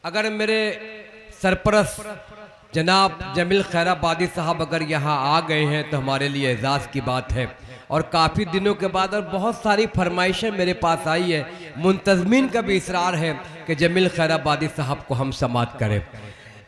अगर मेरे सरपरस्त जनाब जमील खैराबादी साहब अगर यहाँ आ गए हैं तो हमारे लिए एजाज़ की बात है। और काफ़ी दिनों के बाद और बहुत सारी फरमाइशें मेरे पास आई है, मुंतज़मीन का भी इसरार है कि जमील खैराबादी साहब को हम समाअत करें।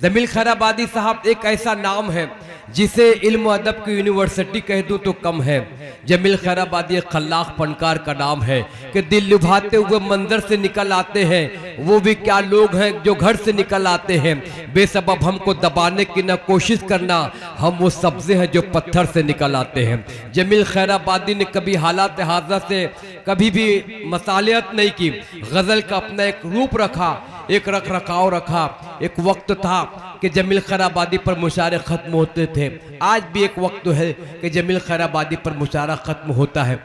जमील खैराबादी साहब एक ऐसा नाम है जिसे इल्म अदब की यूनिवर्सिटी कह दूं तो कम है। जमील खैराबादी एक खल्लाक फनकार का नाम है कि दिल लुभाते हुए मंदिर से निकल आते हैं। वो भी क्या लोग हैं जो घर से निकल आते हैं। बेसबब हमको दबाने की न कोशिश करना, हम वो सब्ज़े हैं जो पत्थर से निकल आते हैं। जमील खैराबादी ने कभी हालात हाज़ा से कभी भी मसालियत नहीं की। गज़ल का अपना एक रूप रखा, एक रख रखाव रखा। एक वक्त था कि जमील खैराबादी पर मुशायरे ख़त्म होते थे। आज भी एक वक्त है कि जमील खैराबादी पर मुशायरा ख़त्म होता है,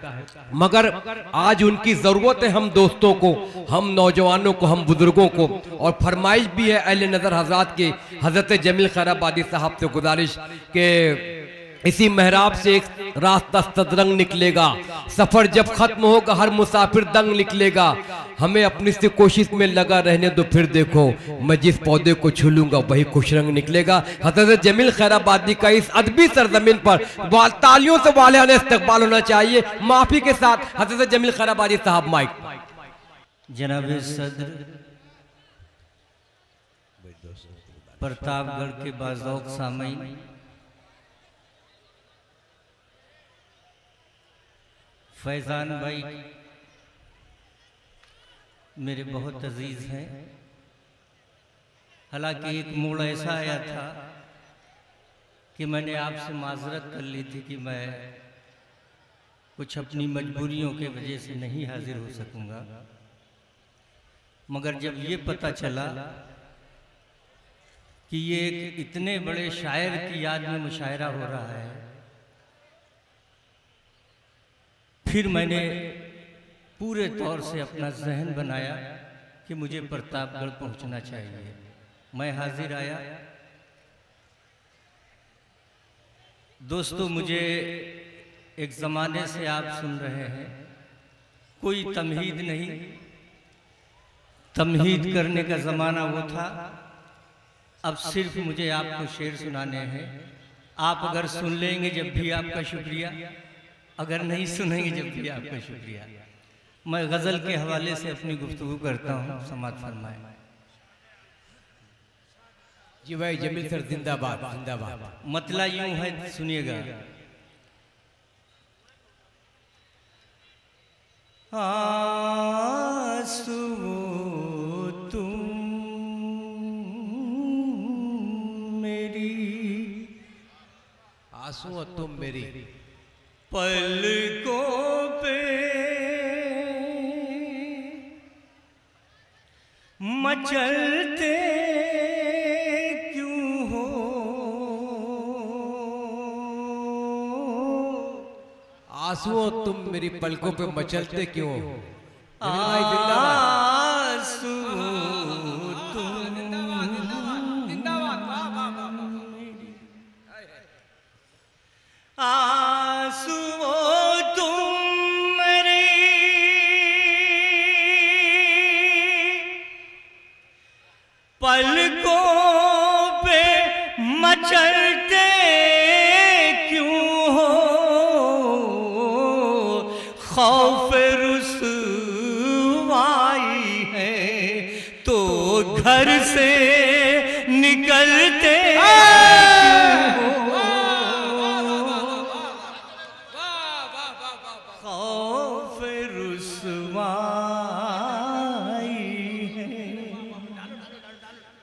मगर आज उनकी ज़रूरत है हम दोस्तों को, हम नौजवानों को, हम बुज़ुर्गों को। और फरमाइश भी है अहले नज़र हज़रात की, हज़रत जमील खैराबादी साहब से गुजारिश के इसी मेहराब से एक रास्ता सदरंग निकलेगा। सफ़र जब ख़त्म होगा हर मुसाफिर दंग निकलेगा। हमें अपनी से कोशिश में लगा रहने दो, फिर देखो मैं जिस पौधे को छू लूँगा वही खुश रंग निकलेगा। हज़रत जमील खैराबादी का इस अदबी सरजमीन पर तालियों से वालियाने इस्तकबाल होना चाहिए। माफ़ी के साथ हज़रत जमील खैराबादी साहब माइक। जनाब सदर प्रतापगढ़ के बाज़ौक़ सामईन, फैज़ान भाई मेरे बहुत अजीज़ हैं। हालांकि एक मोड़ ऐसा आया था कि मैंने आपसे माजरत कर ली थी कि मैं कुछ अपनी मजबूरियों के वजह से नहीं हाजिर हो सकूंगा, मगर जब ये पता चला कि ये एक इतने बड़े शायर की याद में मुशायरा हो रहा है, फिर मैंने पूरे तौर से अपना जहन बनाया कि मुझे प्रतापगढ़ पहुंचना चाहिए। मैं हाजिर आया। दोस्तों, मुझे एक ज़माने से आप सुन रहे हैं, कोई तमहीद नहीं, तमहीद करने का ज़माना वो था। अब सिर्फ मुझे आपको शेर सुनाने हैं। आप अगर सुन लेंगे जब भी आपका शुक्रिया, अगर नहीं सुनेंगे जब भी आपका शुक्रिया। मैं गज़ल के हवाले से अपनी गुफ्तगू करता हूँ, समाअत फरमाएं। जी भाई जमील सर जिंदाबाद जिंदाबाद। मतला यूं है, सुनिएगा। आंसू तुम मेरी, आंसू तुम मेरी, पलकों पे मचलते क्यों हो, आंसू तुम मेरी पलकों पे मचलते क्यों हो। आंसू आंसुओं तुम मेरी पलकों पे मचलते क्यों हो, खौफ रुसवाई है तो घर से निकलते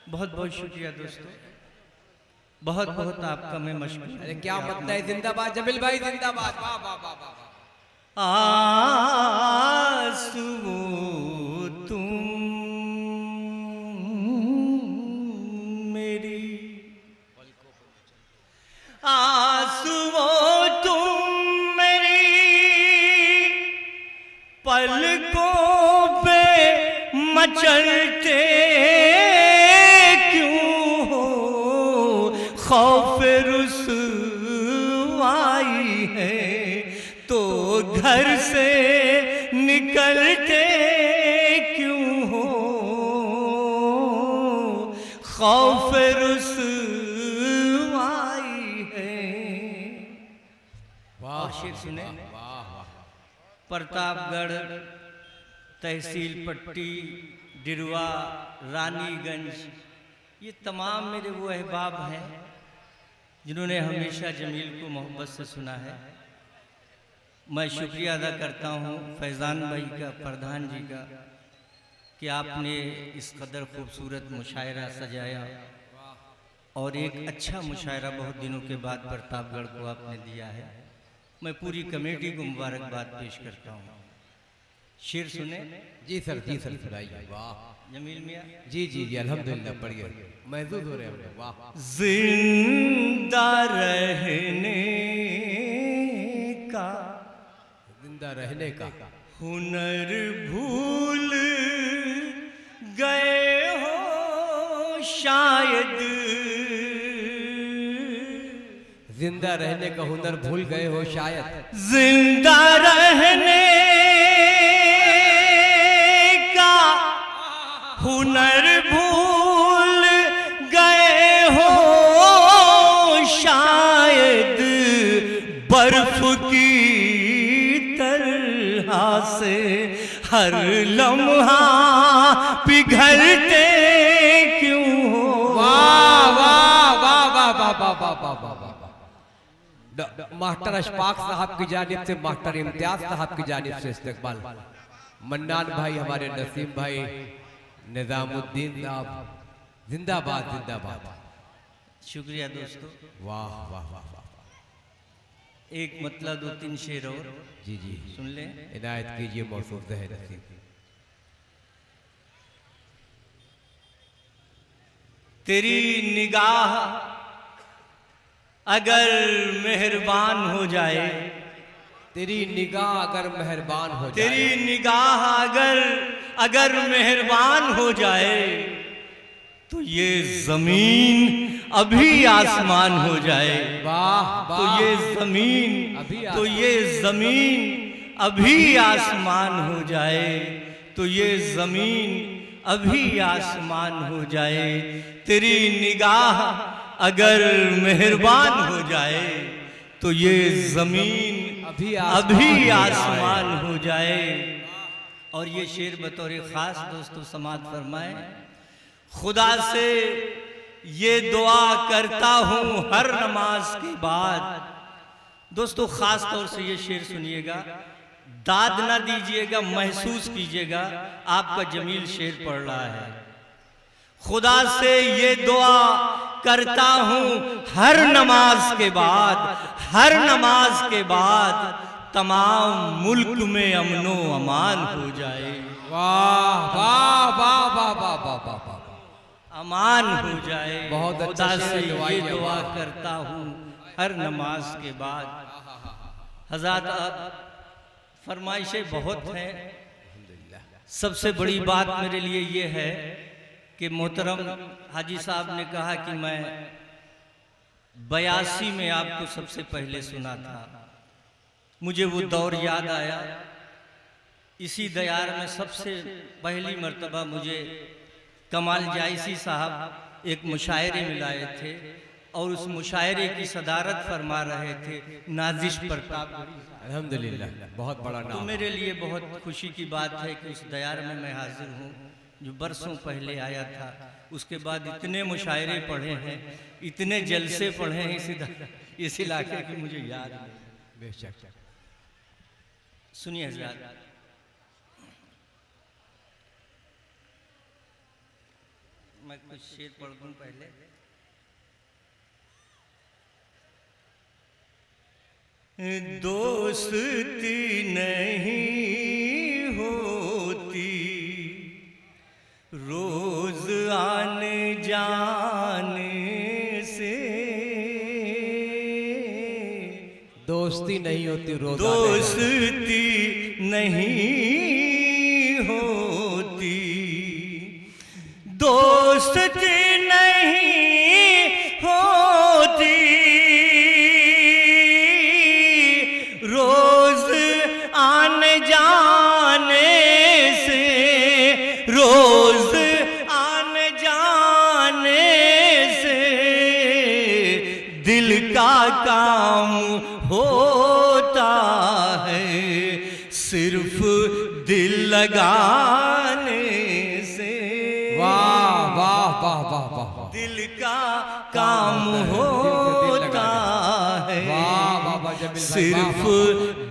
बहुत बहुत शुक्रिया दोस्तों, बहुत बहुत आपका मैं मशहूर। अरे क्या मतलब है, जिंदाबाद जमील भाई जिंदाबाद। वाह वाह वाह वाह। आंसू तुम मेरी, आंसू तुम मेरी पलकों पे मचलते खौफ रुसवाई है तो घर से निकलते क्यों हो, खौफ रुसवाई है। वाह शेर सुने। वाह वाह। प्रतापगढ़, तहसील पट्टी, डिरवा, रानीगंज, ये तमाम मेरे वो अहबाब हैं जिन्होंने हमेशा जमील को मोहब्बत से सुना है। मैं शुक्रिया अदा करता हूँ फैज़ान भाई का, प्रधान जी का, कि आपने इस कदर खूबसूरत मुशायरा सजाया और एक अच्छा मुशायरा बहुत दिनों के बाद प्रतापगढ़ को आपने दिया है। मैं पूरी कमेटी को मुबारकबाद पेश करता हूँ। शेर सुने। जी सर सुनाइए। वाह जमील मियाँ। जी जी जी अल्हम्दुलिल्लाह पढ़िए, महसूस हो रहे हैं हमें। वाह। जिंदा रहने का, जिंदा रहने का हुनर भूल गए हो शायद। जिंदा रहने का हुनर भूल गए हो शायद। जिंदा रहने का हुनर भूल गए हो शायद। बर्फ की तरह से हर लम्हा पिघलते क्यों हो। वाह वाह वाह वाह वाह वाह वाह वाह वाह वाह। मास्टर अशफाक साहब की जानिब से, मास्टर इम्तियाज साहब की जानिब से इस्तकबाल। मन्नान भाई, हमारे नसीम भाई, निजामुद्दीन साहब, जिंदाबाद जिंदाबाद। शुक्रिया दोस्तों। वाह वाह वाह वाह। एक मतलब 2-3 शेर और जी जी सुन लें। इनायत कीजिए मौसूफ ज़हन नसीब। तेरी निगाह अगर मेहरबान हो जाए, तेरी निगाह अगर मेहरबान हो जाए, तेरी निगाह अगर मेहरबान हो जाए, तो ये जमीन अभी आसमान हो जाए। वाह तो ये जमीन अभी आसमान हो जाए। तो ये जमीन अभी आसमान हो जाए। तेरी निगाह अगर मेहरबान हो जाए, तो ये जमीन अभी आसमान हो जाए। और ये शेर बतौर खास दोस्तों समात फरमाए। खुदा से ये दुआ करता हूँ हर नमाज के बाद। दोस्तों खास तौर से ये शेर सुनिएगा, दाद ना दीजिएगा, महसूस कीजिएगा आपका जमील शेर पढ़ रहा है। खुदा से ये दुआ करता हूँ हर नमाज के बाद, तमाम मुल्क में अमनो अमान हो जाए। वाह वाह वाह वाह वाह वाह वाह वाह। अमान हो जाए। बहुत अच्छा खुदा से शेर, ये दुआ करता हूँ हर नमाज के बाद। हज़रात फरमाइशें बहुत हैं। सबसे बड़ी बात मेरे लिए ये है कि मोहतरम हाजी साहब ने कहा कि मैं 82 में आपको सबसे पहले सुना था। मुझे वो दौर याद आया। इसी दयार में सबसे पहली मर्तबा मुझे कमाल जायसी साहब एक मुशायरे में लाए थे और उस मुशायरे की सदारत फरमा रहे थे नाजिश प्रतापगढ़ी। अल्हम्दुलिल्लाह, बहुत बड़ा तो नाम। मेरे लिए बहुत खुशी की बात है कि उस दयार में मैं हाजिर हूँ जो बरसों पहले आया था। उसके बाद इतने मुशायरे पढ़े हैं, इतने जलसे पढ़े हैं इस इलाके की, मुझे याद नहीं। बेशक। सुनिए हज़रात, मैं कुछ शेर पढ़ दूं पहले। दोस्ती नहीं होती रोज आने जाने से। दोस्ती नहीं होती रोज। दोस्ती नहीं होती, दोस्ती नहीं होती रोज आने जाने से, रोज आने जाने काम होता है सिर्फ दिल लगाने से। वाह वाह वाह वाह वाह, दिल का काम होता है वाह वाह वाह जमील भाई, सिर्फ वाह, वाह।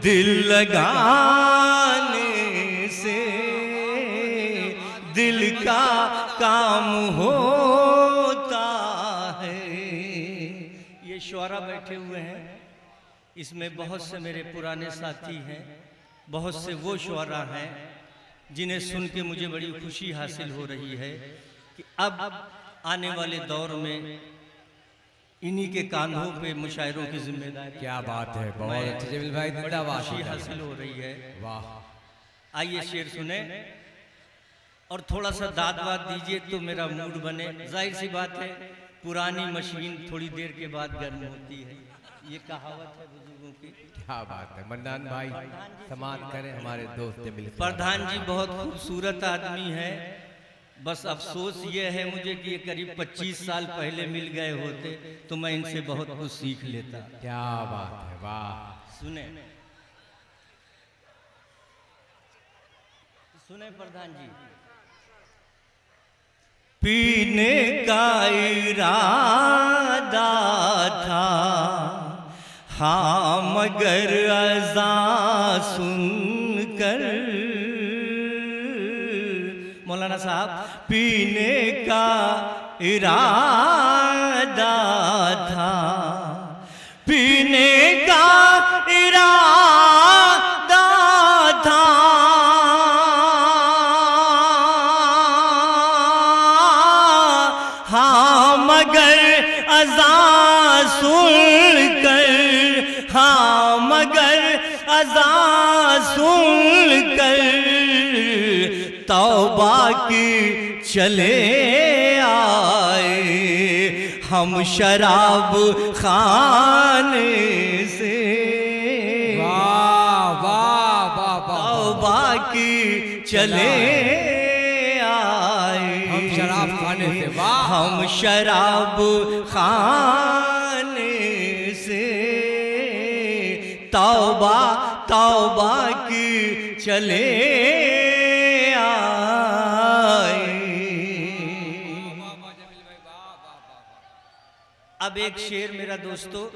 दिल लगाने से। दिल का काम होता है। ये शुआरा बैठे हुए हैं, इसमें बहुत से मेरे पुराने साथी हैं, बहुत से वो शुआरा हैं जिन्हें सुन के मुझे बड़ी खुशी हासिल हो रही है कि अब आने वाले दौर में इन्हीं के कांधों पे मुशायरों की जिम्मेदारी। क्या बात है, बहुत अच्छे जमील भाई, बड़ी जिंदाबाद। खुशी हासिल हो रही है। वाह, आइए शेर सुने और थोड़ा सा दाद वाद दीजिए तो मेरा मूड बने। जाहिर सी बात है, पुरानी मशीन थोड़ी देर के बाद गर्म होती है, ये कहावत है बुजुर्गों की। क्या बात है मन्नान भाई, समाज करें हमारे दोस्त जमील। प्रधान जी बहुत खूबसूरत आदमी है, बस अफसोस ये है मुझे कि ये करीब 25 साल पहले मिल गए होते तो मैं इनसे बहुत कुछ सीख लेता। क्या बात है, वाह। सुने सुने प्रधान जी। पीने का इरादा था हाँ मगर अज़ान सुनकर। मौलाना साहब, पीने का इरादा था, पीने का इरादा था, हाँ मगर अज़ान सुनकर, हाँ मगर अज़ान सुनकर तौबा की चले आए हम शराब खाने से। वाह वाह वाह वाह, तौबा की चले आए हम शराब खाने से। वाह, हम शराब खाने से। तौबा तौबा की चले आए। अब एक शेर मेरा दोस्तों,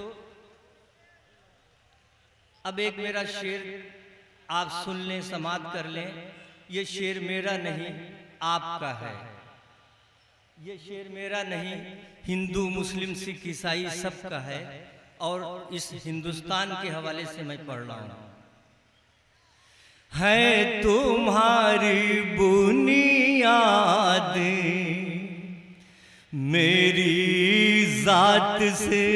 अब एक मेरा शेर आप सुन लें, समाप्त कर लें। ये शेर मेरा नहीं आपका है, ये शेर मेरा नहीं हिंदू मुस्लिम सिख ईसाई सबका है और इस हिंदुस्तान के हवाले से मैं पढ़ रहा हूं। है तुम्हारी बुनियाद मेरी जात से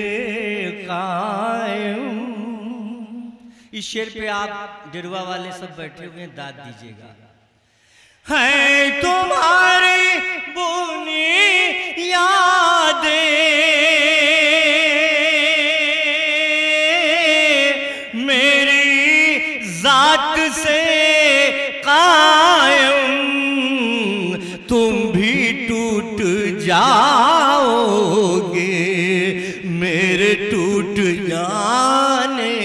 कायम। इस शेर पे आप गिरवा वाले सब बैठे हुए हैं, दाद दीजिएगा। है तुम्हारी बुनियाद मेरी जात से कायम, तुम भी टूट जाओगे मेरे टूट जाने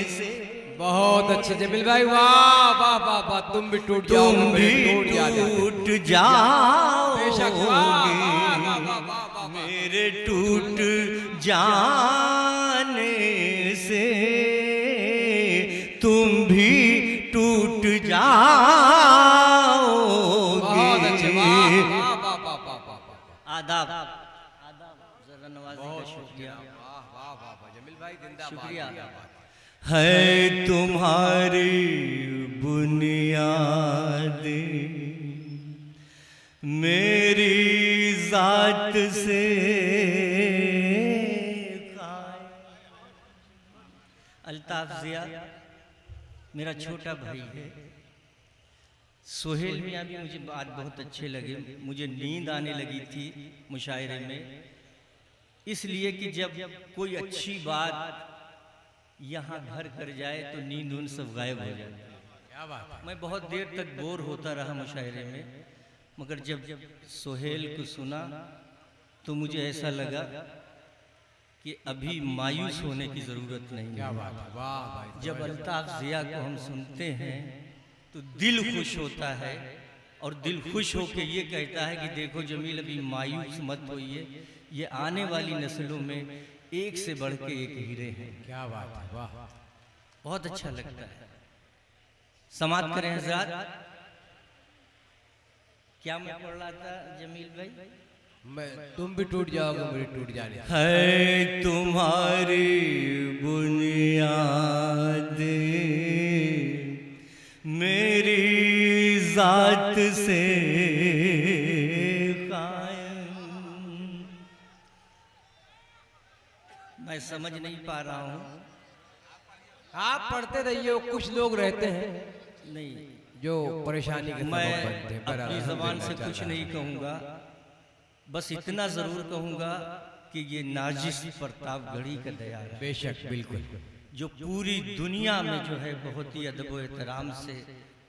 से। बहुत अच्छे जमील भाई, वाह वाह वाह वाह, तुम भी टूट तुम जाओगे, भी टूट टूट बेशक, वाह, वाह, वाह, वाह, वाह, वाह, जाओगे मेरे टूट जाने से। तुम भी टूट जाओगे। बहुत अच्छे, वाह वाह वाह वाह वाह वाह वाह। आदाब आदाब, जरा नवाजी का शुक्रिया। वाह वाह वाह वाह जमील भाई, जिंदाबाद, शुक्रिया। जिंदाबाद। है तुम्हारी बुनियाद मेरी जात से अल्ताफ जिया मेरा छोटा भाई है। सोहेल मियाँ भी मुझे बात बहुत अच्छे लगे। मुझे नींद आने लगी थी मुशायरे में, इसलिए कि जब कोई अच्छी बात यहाँ घर कर जाए तो नींद उन सब गायब हो जाए। क्या बात है, मैं बहुत देर तक बोर होता रहा मुशायरे में, मगर जब सोहेल को सुना तो मुझे ऐसा लगा कि अभी मायूस होने की जरूरत नहीं क्या है। बात है, वाह भाई। जब अल्ताफ जिया को हम सुनते हैं तो दिल खुश होता है, और दिल खुश होकर ये कहता है कि देखो जमील अभी मायूस मत होइए, ये आने वाली नस्लों में एक से बढ़ के एक हीरे हैं। क्या बात है, वाह। बहुत अच्छा लगता है। समाप्त करें हजरात। क्या मैं पढ़ रहा था जमील भाई? तुम भी टूट जाओगे, मेरी टूट जाने। है तुम्हारी बुनियाद मेरी जात से कायम। मैं समझ नहीं पा रहा हूँ। आप पढ़ते रहिए, कुछ लोग रहते हैं नहीं, जो परेशानी के सबब बनते हैं। मैं अपनी जबान से कुछ नहीं कहूँगा, बस इतना जरूर कहूँगा कि ये नाजिश प्रतापगढ़ी का दयार है। बेशक, बिल्कुल। जो पूरी दुनिया में जो है बहुत ही अदब व एहतराम से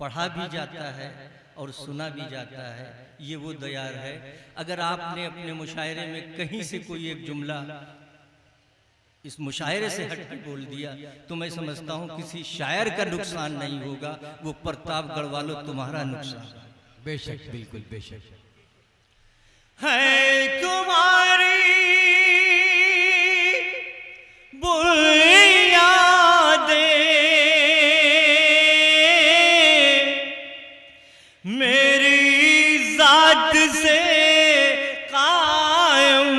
पढ़ा भी जाता है और सुना भी जाता है, ये वो दयार है। अगर आपने अपने मुशायरे में कहीं से कोई एक जुमला इस मुशायरे से हट के बोल दिया तो मैं समझता हूँ किसी शायर का नुकसान नहीं होगा, वो प्रतापगढ़ वालों तुम्हारा नुकसान। बेशक, बिल्कुल, बेशक। है तुम्हारी बुनियादें मेरी जात से कायम,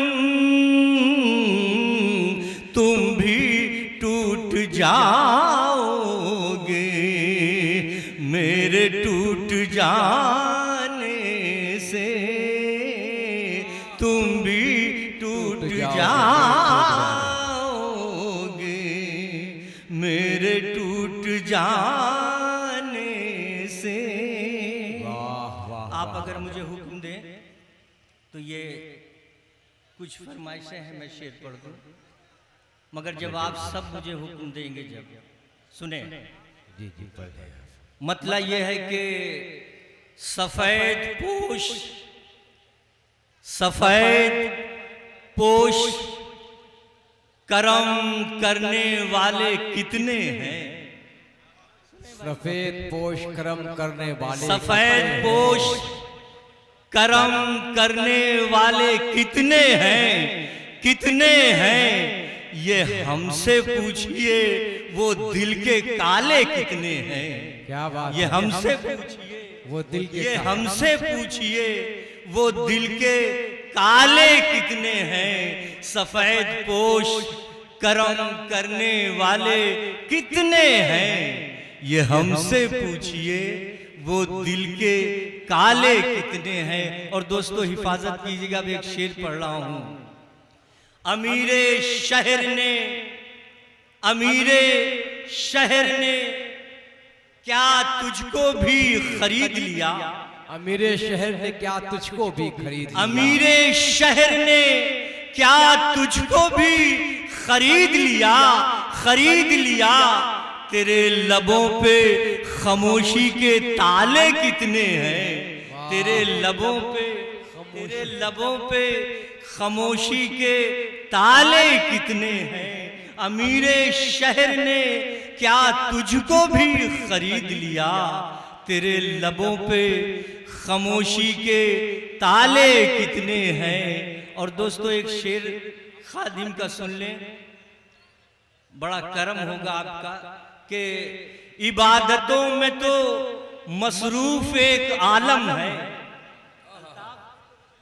तुम भी टूट जाओगे मेरे टूट जाने से, तुम भी टूट जाओगे मेरे टूट जाने से। वाह वाह। आप अगर मुझे हुक्म दें तो ये कुछ फरमाइशें हैं, मैं शेर पढ़ दूं, मगर जब आप सब मुझे हुक्म देंगे, जब सुने जी जी, पढ़ दें। मतलब ये है कि सफेद पोश करम करने वाले कितने हैं। सफेद पोश करम करने वाले, सफेद पोश करम करने वाले कितने हैं, कितने हैं, ये हमसे पूछिए वो दिल के काले कितने हैं। क्या बात। ये हमसे पूछिए वो दिल के, ये हमसे पूछिए वो दिल के काले कितने हैं। सफेद पोश करम करने वाले कितने हैं, ये हमसे पूछिए वो दिल के काले कितने हैं। और दोस्तों हिफाजत कीजिएगा, अब एक शेर पढ़ रहा हूं। अमीरे शहर ने क्या तुझको भी खरीद लिया। अमीरे शहर ने क्या तुझको भी खरीद लिया। अमीरे शहर ने क्या तुझको भी खरीद लिया, खरीद लिया। तेरे लबों पे खामोशी के ताले कितने हैं, तेरे लबों पे खामोशी के ताले कितने हैं। अमीरे शहर ने क्या तुझको भी खरीद लिया, तेरे लबों पे खामोशी के ताले कितने हैं। और दोस्तों एक शेर खादिम का सुन लें, बड़ा करम होगा आपका कि इबादतों में तो मसरूफ एक आलम है,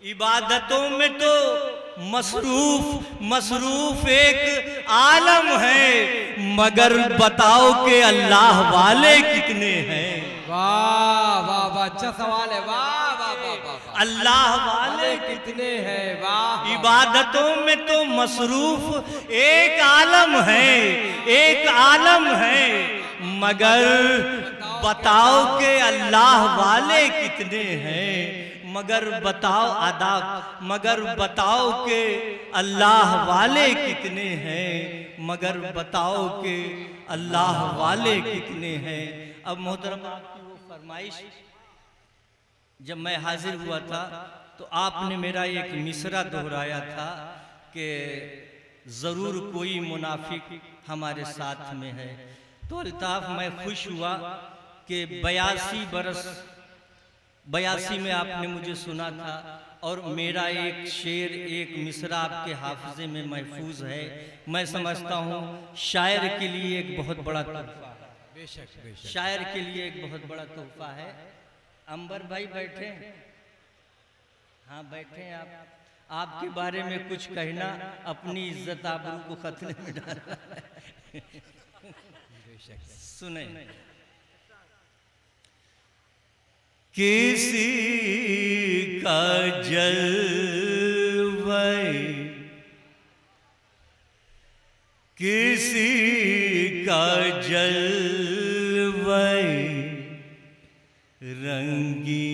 इबादतों में तो मसरूफ एक आलम है, मगर बताओ कि अल्लाह वाले कितने हैं। वाह वाह वाह, अच्छा सवाल है। वाह वाह वाह वाह। अल्लाह वाले कितने हैं, वाह। इबादतों में तो मसरूफ एक आलम है, एक आलम है, मगर बताओ कि अल्लाह वाले कितने हैं। मगर बताओ आदाब, मगर बताओ कि अल्लाह वाले कितने हैं, मगर बताओ कि अल्लाह वाले कितने हैं। अब मोहतरम आपकी वो फरमाइश, जब मैं हाजिर हुआ था तो आपने मेरा एक मिसरा दोहराया था कि ज़रूर कोई मुनाफिक हमारे साथ में है। तो अल्ताफ, मैं खुश हुआ कि 82 में आपने मुझे सुना था और मेरा एक शेर, एक मिसरा आपके हाफिजे में महफूज है। मैं समझता हूँ शायर के लिए एक बहुत बड़ा तोहफा है। बेशक बेशक। शायर के लिए एक बहुत बड़ा तोहफा है। अंबर भाई बैठे, हाँ बैठे हैं आप। आपके बारे में कुछ कहना अपनी इज्जत आबरू को खतरे में डालना। सुने, किसी का जलवे, किसी का जलवे रंगी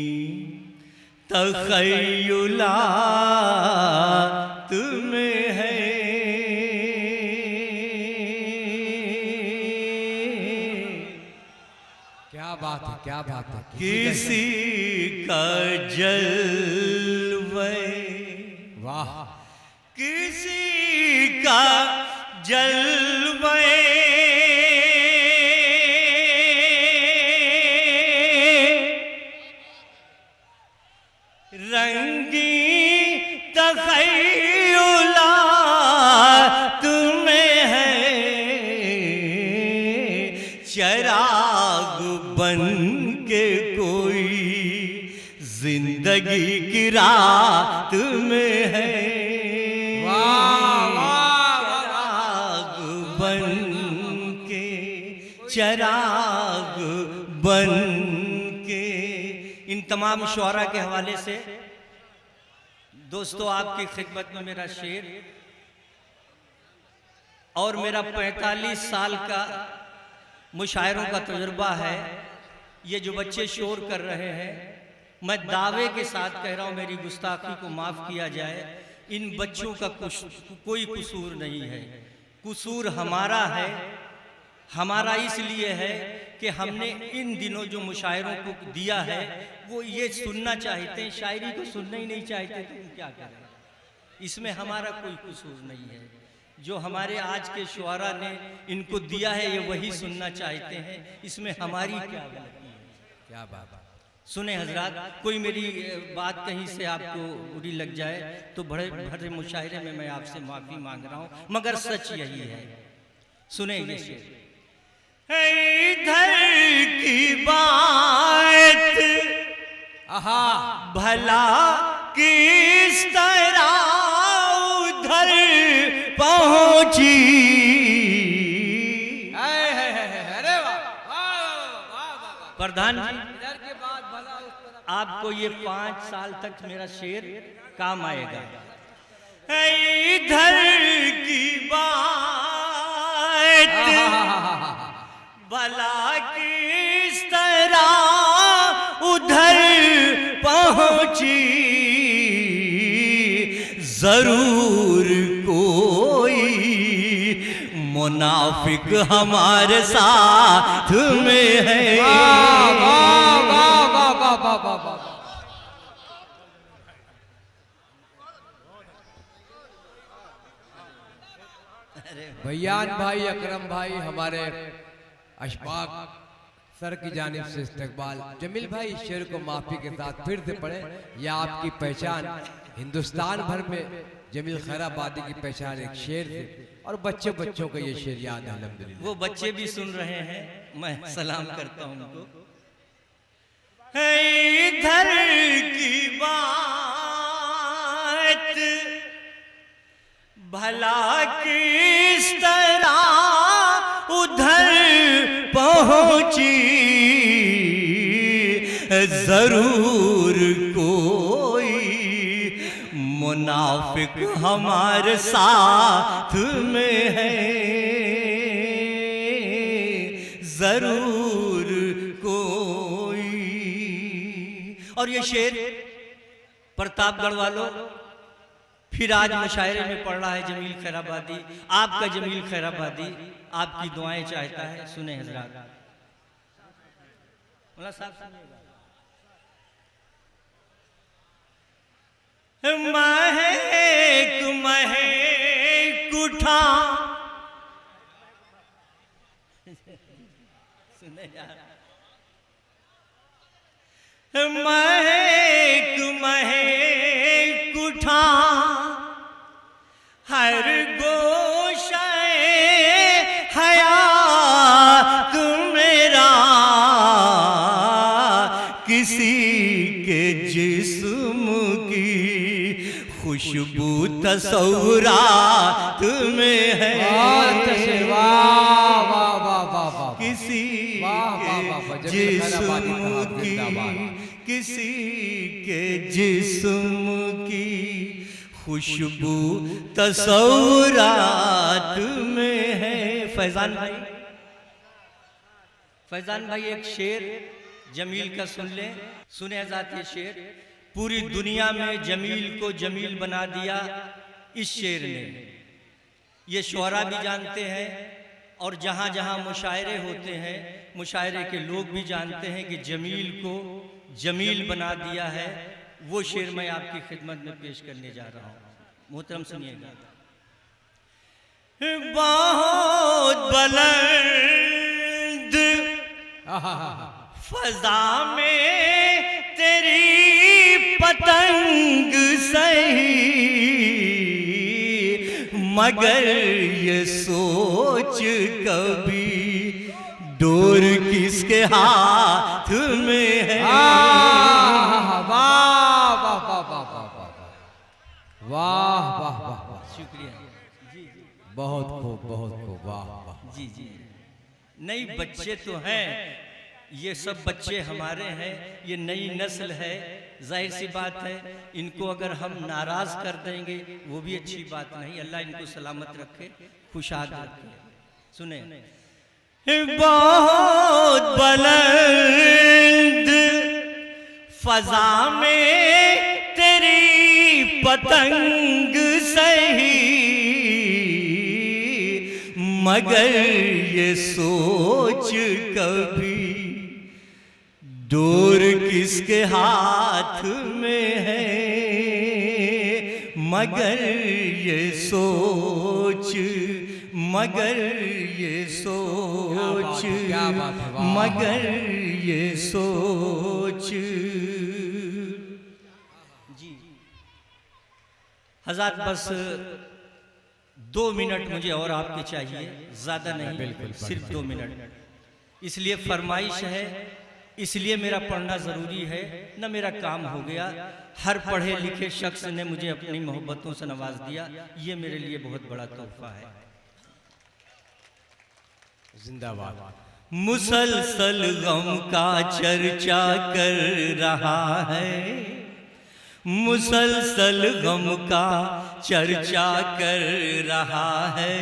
तख़य्युलात में है। क्या बात है, क्या बात है। किसी का जलवे, वाह, किसी का जलवे रंगी तख़य्युलात में है। चिराग बन के कोई जिंदगी की रात में है। चिराग बन के, चिराग बन के। इन तमाम शुअरा के हवाले से दोस्तों आपकी खिदमत में मेरा शेर, और मेरा 45 साल का मुशायरों का तजुर्बा है। ये जो बच्चे शोर कर रहे हैं, मैं दावे के साथ कह रहा हूं, मेरी गुस्ताखी को माफ किया जाए, इन बच्चों का कोई कसूर नहीं है। कसूर हमारा है। हमारा इसलिए है कि हमने इन दिनों जो मुशायरों को दिया है वो ये सुनना चाहते हैं, शायरी को सुनना ही नहीं चाहते, तो हम क्या करें। इसमें हमारा कोई कसूर नहीं है। जो हमारे आज के शुआरा ने इनको दिया है ये वही सुनना चाहते हैं, इसमें हमारी क्या गलती है। क्या बात। सुने हजरात, कोई मेरी बात कहीं से आपको बुरी लग जाए तो बड़े भरे मुशायरे में मैं आपसे माफी मांग रहा हूं, मगर सच यही है। सुने ये शेर, इधर की बात आहा, भला किस तरह उधर पहुंची। अरे वाह, प्रधान जी, इधर के बाद भला उस तरफ। आपको ये 5 साल तक मेरा शेर काम आएगा। इधर की बात भला किस तरह उधर पहुंची। जरूर कोई मुनाफिक हमारे साथ में है। भैयान भाई, अकरम भाई, हमारे अशफाक सर की जानिब से इस्तकबाल। जमील भाई, इस शेर को माफी के साथ फिर से पढ़े। यह आपकी पहचान हिंदुस्तान भर में जमील खैराबादी की पहचान एक शेर से, और बच्चों को ये शेर याद है अल्हम्दुलिल्लाह। वो बच्चे भी सुन रहे हैं, मैं सलाम करता हूं उनको। इधर की बात भला किस तरह उधर पहुंची। जरूर कोई मुनाफिक हमारे साथ में है। जरूर कोई। और ये शेर प्रतापगढ़ वालों फिर आज मुशायरे में पढ़ रहा है जमील खैराबादी, आपका जमील खैराबादी आपकी दुआएं चाहता है। सुने हजरात, मौला साहब सुनिएगा। महक महक उठा महक महक उठा हर गोशे हयात मेरा, किसी के जिस्म की खुशबू तसव्वुरात में है। किसी के जिस्म की, किसी के जिस्म की खुशबू तसव्वुरात में है। फैजान भाई, फैजान भाई एक शेर जमील का सुन लें। सुने जाते शेर, पूरी दुनिया में जमील को जमील बना दिया इस शेर ने। ये शोरा भी जानते हैं और जहाँ जहाँ मुशायरे होते हैं मुशायरे के लोग भी जानते हैं कि जमील को जमील बना दिया है। वो शेर मैं आपकी खिदमत में पेश करने जा रहा हूँ, मोहतरम सुनिएगा। बहुत बुलंद फजा में तेरी पतंग सही, मगर ये सोच कभी डोर किसके हाथ में है। वाह वाह वाह वाह वाह वाह, शुक्रिया जी, बहुत खूब बहुत खूब, वाह वाह जी जी। नई बच्चे तो हैं, ये सब बच्चे हमारे हैं, ये नई नस्ल है। जाहिर सी बात है इनको अगर हम नाराज कर देंगे वो भी अच्छी बात नहीं। अल्लाह इनको सलामत रखे, खुशहाल रखे। सुने, बहुत बुलंद फजा में तेरी पतंग सही, मगर ये सोच कभी डोर किसके हाथ में है। मगर ये सोच, मगर ये सोच, मगर ये सोच। जी हज़रत, बस 2 मिनट मुझे और आपके चाहिए, ज्यादा नहीं, सिर्फ 2 मिनट। इसलिए फरमाइश है, इसलिए मेरा पढ़ना जरूरी है, न मेरा काम हो गया। हर पढ़े लिखे शख्स ने मुझे अपनी मोहब्बतों से नवाज दिया, ये मेरे लिए बहुत बड़ा तोहफा है। जिंदाबाद। मुसलसल गम का चर्चा कर रहा है, मुसलसल गम का चर्चा कर रहा है,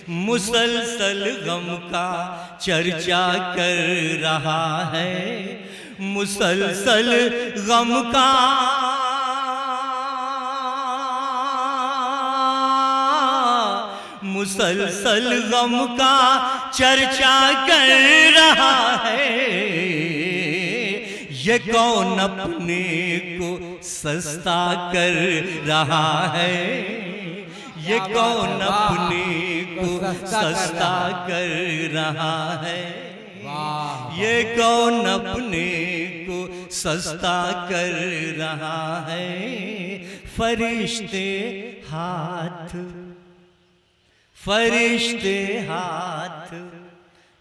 मुसलसल गम का चर्चा कर रहा है, मुसलसल गम का मुसलसल गम का चर्चा कर रहा है। ये कौन अपने को सस्ता कर रहा है, ये कौन अपने को सस्ता कर रहा है, ये कौन अपने को सस्ता कर रहा है। फरिश्ते हाथ, फरिश्ते हाथ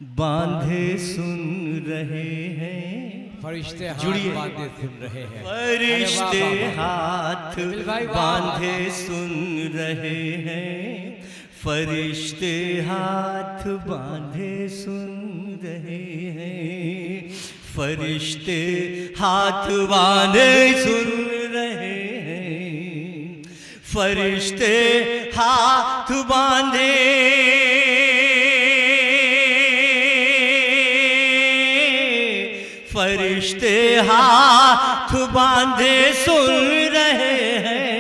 बांधे सुन रहे हैं, फरिश्ते हाथ जुड़िए, बांधे सुन रहे हैं, फरिश्ते हाथ बांधे सुन रहे हैं, फरिश्ते हाथ बांधे सुन रहे हैं, फरिश्ते हाथ बांधे सुन रहे हैं, फरिश्ते हाथ बांधे फरिश्ते हाथ बांधे सुन रहे हैं।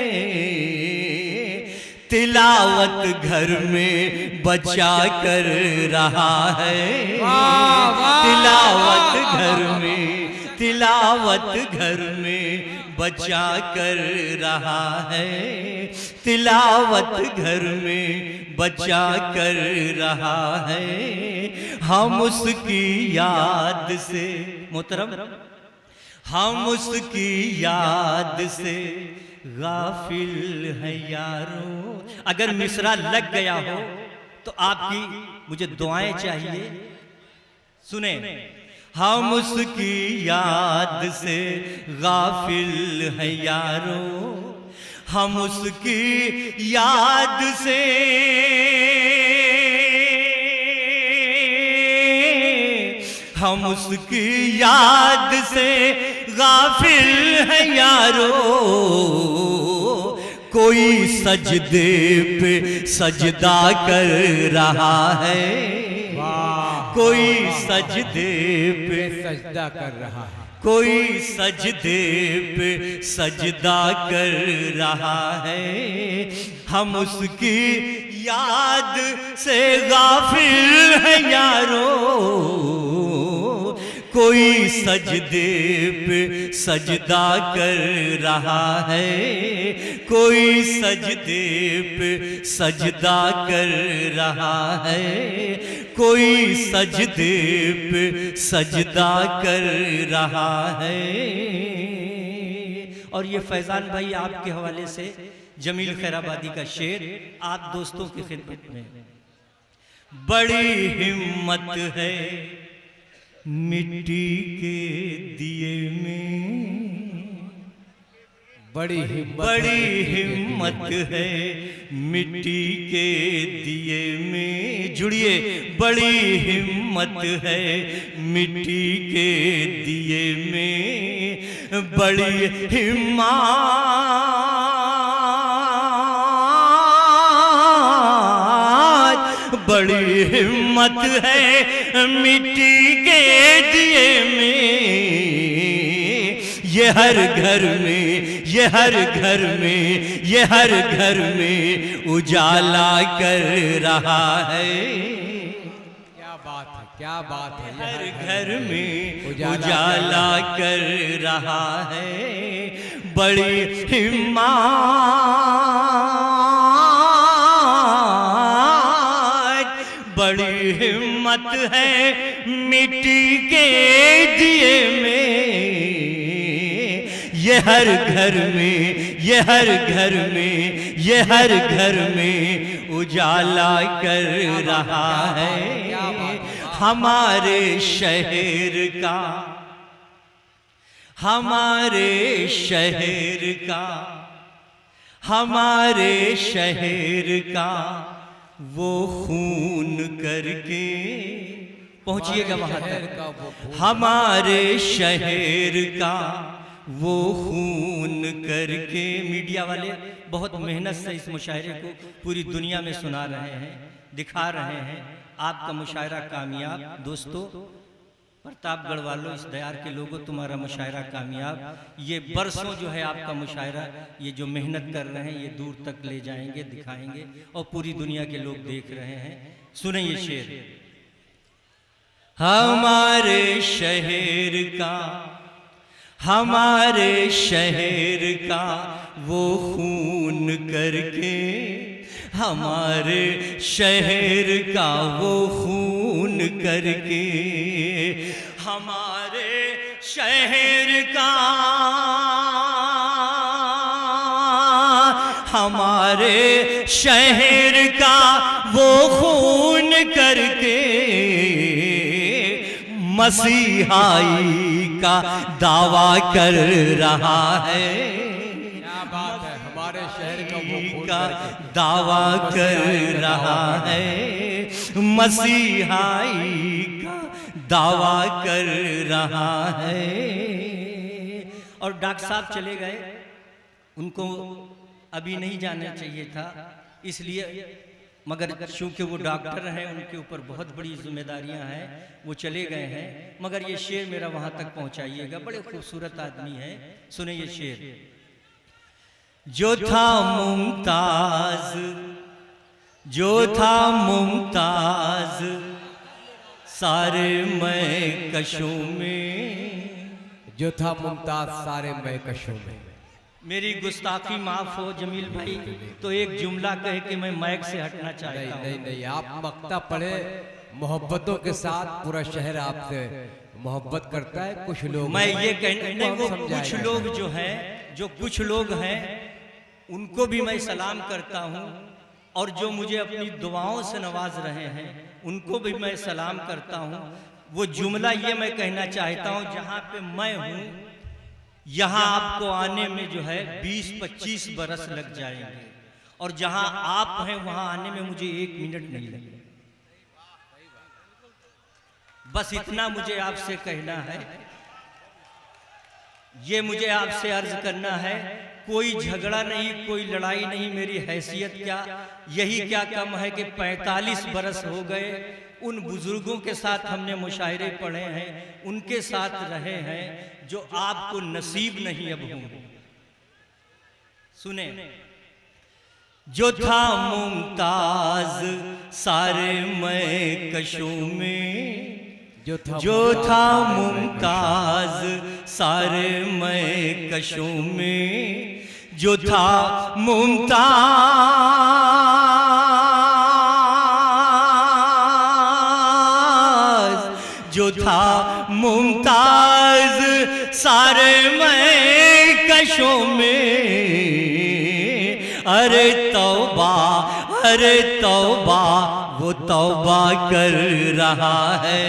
तिलावत घर में बचा कर रहा है, तिलावत घर में, तिलावत घर में बचा कर रहा है, तिलावत घर में बचा कर रहा है। हम उसकी याद से मोहतरम, हम उसकी याद से गाफिल है यारों। अगर मिसरा लग गया हो तो आपकी मुझे दुआएं चाहिए, सुने। हम उसकी याद से गाफिल है यारों, हम उसकी याद से, हम उसकी याद से गाफिल है यारों। कोई सजदे पे सजदा कर रहा है, कोई सजदे पे सजदा कर रहा है, कोई सजदे पे सजदा कर रहा है। हम उसकी याद से गाफिल है यारों। कोई सजदे पे सजदा कर रहा है, कोई सजदे पे सजदा कर रहा है, कोई सजदे पे सजदा कर रहा है। और ये फैजान भाई आपके हवाले से जमील खैराबादी का शेर आप दोस्तों की खिदमत में। बड़ी हिम्मत है मिट्टी के दिए में, बड़ी हिम्मत है मिट्टी के दिए में। जुड़िए, बड़ी हिम्मत है मिट्टी के दिए में, बड़ी हिम्मत, बड़ी हिम्मत है मिट्टी के दिए में। ये हर घर में, ये हर घर में, ये हर घर में उजाला कर रहा है। क्या बात है, क्या बात है। हर घर में उजाला कर रहा है। बड़ी हिम्मत, बड़ी हिम्मत है मिट्टी के दिए में। ये हर घर में, ये हर घर में, ये हर घर में उजाला कर रहा है। हमारे शहर का, हमारे शहर का, हमारे शहर का वो खून करके, पहुंचिएगा वहां तक। हमारे शहर का वो खून करके। मीडिया वाले बहुत मेहनत से इस मुशायरे को पूरी दुनिया में सुना रहे हैं, दिखा रहे हैं। आपका मुशायरा कामयाब। दोस्तों, प्रतापगढ़ वालों, इस दयार के लोगों, तुम्हारा मुशायरा कामयाब। ये बरसों जो है आपका मुशायरा, ये जो मेहनत कर रहे हैं, ये दूर तक ले जाएंगे, दिखाएंगे और पूरी दुनिया के लोग देख रहे हैं। सुने ये शेर। हमारे शहर का, हमारे शहर का वो खून करके, हमारे शहर का वो खून करके, हमारे शहर का, हमारे शहर का वो खून करके मसीहाई का दावा कर रहा है। क्या बात है, हमारे शहर का वो खून का करके दावा कर रहा है, मसीहाई का दावा कर रहा है। और डॉक्टर साहब चले गए, उनको अभी नहीं जाना चाहिए था, इसलिए, मगर चूंकि वो डॉक्टर हैं, उनके ऊपर बहुत बड़ी जिम्मेदारियां हैं, वो चले गए हैं। मगर ये शेर मेरा वहां तक पहुंचाइएगा, बड़े खूबसूरत आदमी है। सुने ये शेर। जो था मुमताज, जो था मुमताज सारे मैं कशों में, जो था मुमताज सारे महकशों में। मेरी गुस्ताखी माफ हो जमील भाई, तो एक जुमला कह के मैं माइक से हटना चाहता नहीं हूँ। नहीं नहीं, आप मक्ता पढ़े मोहब्बतों के साथ, पूरा शहर आपसे मोहब्बत करता है। कुछ लोग मैं ये कहना नहीं, वो समझाएगा। कुछ लोग जो हैं, जो कुछ लोग हैं उनको भी मैं सलाम करता हूँ, और जो मुझे अपनी दुआओं से नवाज रहे हैं उनको भी मैं सलाम करता हूँ। वो जुमला ये मैं कहना चाहता हूँ, जहाँ पे मैं हूँ यहाँ आपको आने में जो है 20-25 बरस लग जाएंगे, और जहाँ आप हैं वहाँ आने में मुझे 1 मिनट नहीं लगेगा। बस इतना मुझे आपसे कहना है, ये मुझे आपसे अर्ज करना है। कोई झगड़ा नहीं, कोई लड़ाई नहीं, मेरी हैसियत क्या, यही क्या कम है कि 45 बरस हो गए उन बुजुर्गों के साथ हमने मुशायरे पढ़े हैं, उनके साथ रहे हैं, जो आपको नसीब नहीं अब होंगे। सुने, जो था मुमताज सारे महकशों में, जो था मुमताज सारे महकशों में, जो था जो था मुमताज सारे महकशों में। अरे तौबा, अरे तौबा, वो तौबा कर रहा है।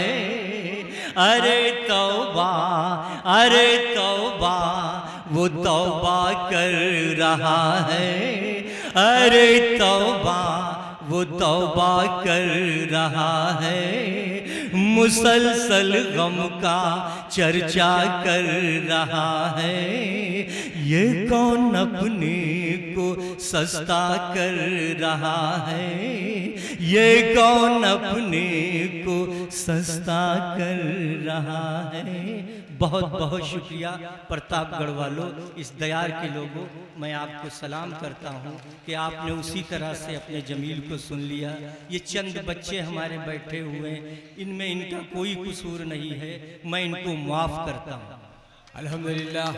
अरे तौबा, अरे तौबा, वो तौबा कर रहा है। अरे तौबा, वो तौबा कर रहा है। मुसलसल गम का चर्चा कर रहा है। ये कौन अपने को सस्ता कर रहा है। ये कौन अपने को सस्ता कर रहा है। बहुत बहुत शुक्रिया प्रतापगढ़ वालों, इस दयार के लोगों, मैं आपको सलाम करता हूँ कि आपने उसी तरह से अपने जमील को सुन लिया। ये चंद बच्चे हमारे बैठे हुए हैं, इनमें इनका कोई कसूर नहीं है, मैं इनको माफ़ करता हूँ। अल्हम्दुलिल्लाह।